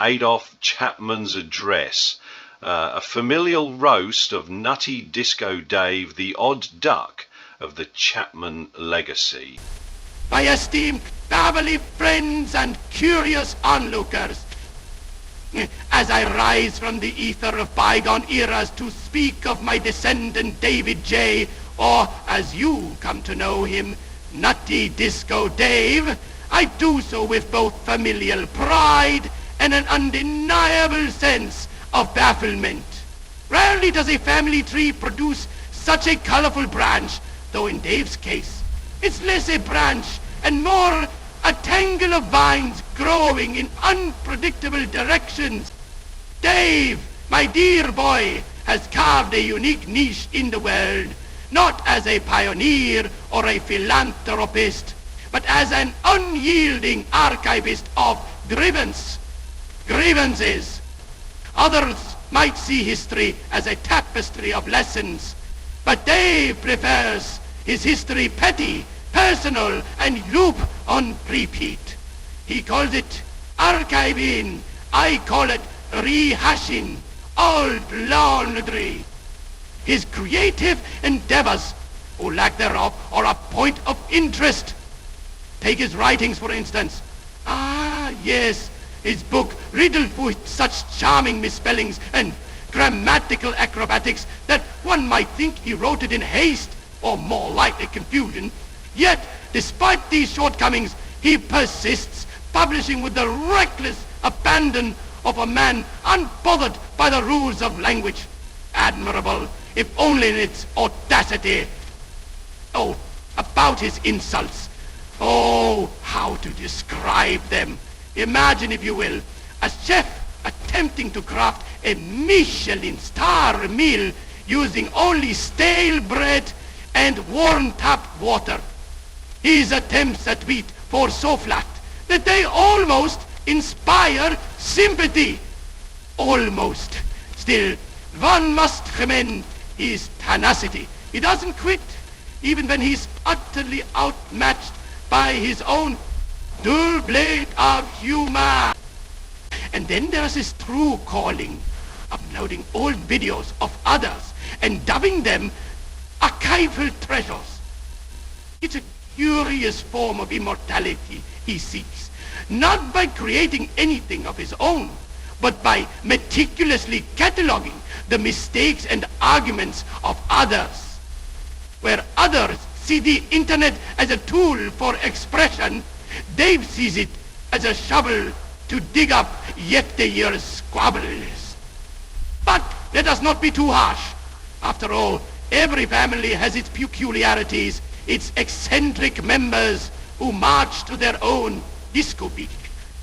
Adolf Chapman's address, a familial roast of Nutty Disco Dave, the odd duck of the Chapman legacy. My esteemed family, friends, and curious onlookers, as I rise from the ether of bygone eras to speak of my descendant David J., or as you come to know him, Nutty Disco Dave, I do so with both familial pride and an undeniable sense of bafflement. Rarely does a family tree produce such a colorful branch, though in Dave's case, it's less a branch and more a tangle of vines growing in unpredictable directions. Dave, my dear boy, has carved a unique niche in the world, not as a pioneer or a philanthropist, but as an unyielding archivist of grievances. Others might see history as a tapestry of lessons, but Dave prefers his history petty, personal, and loop on repeat. He calls it archiving. I call it rehashing old laundry. His creative endeavors, or lack thereof, are a point of interest. Take his writings, for instance. Ah, yes, his book riddled with such charming misspellings and grammatical acrobatics that one might think he wrote it in haste, or more likely confusion. Yet, despite these shortcomings, he persists, publishing with the reckless abandon of a man unbothered by the rules of language. Admirable, if only in its audacity. Oh, about his insults. Oh, how to describe them. Imagine, if you will, a chef attempting to craft a Michelin star meal using only stale bread and warm tap water. His attempts at wheat fall so flat that they almost inspire sympathy. Almost. Still, one must commend his tenacity. He doesn't quit, even when he's utterly outmatched by his own dull blade of humor. And then there's his true calling, uploading old videos of others and dubbing them archival treasures. It's a curious form of immortality he seeks, not by creating anything of his own, but by meticulously cataloging the mistakes and arguments of others. Where others see the internet as a tool for expression, Dave sees it as a shovel to dig up yesteryear's squabbles. But let us not be too harsh. After all, every family has its peculiarities, its eccentric members who march to their own disco beat.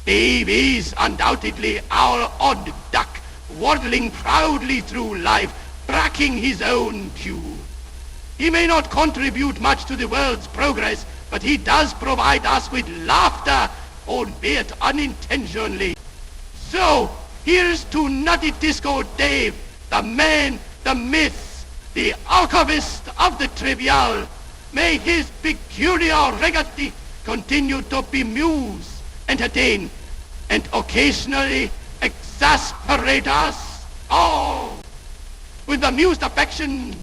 Dave is undoubtedly our odd duck, waddling proudly through life, bracking his own tune. He may not contribute much to the world's progress, but he does provide us with laughter, albeit unintentionally. So, here's to Nutty Disco Dave, the man, the myth, the archivist of the trivial. May his peculiar regati continue to bemuse, entertain, and occasionally exasperate us all. With bemused affection,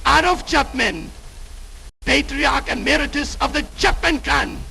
Adolf Chapman, Patriarch Emeritus of the Chapman clan.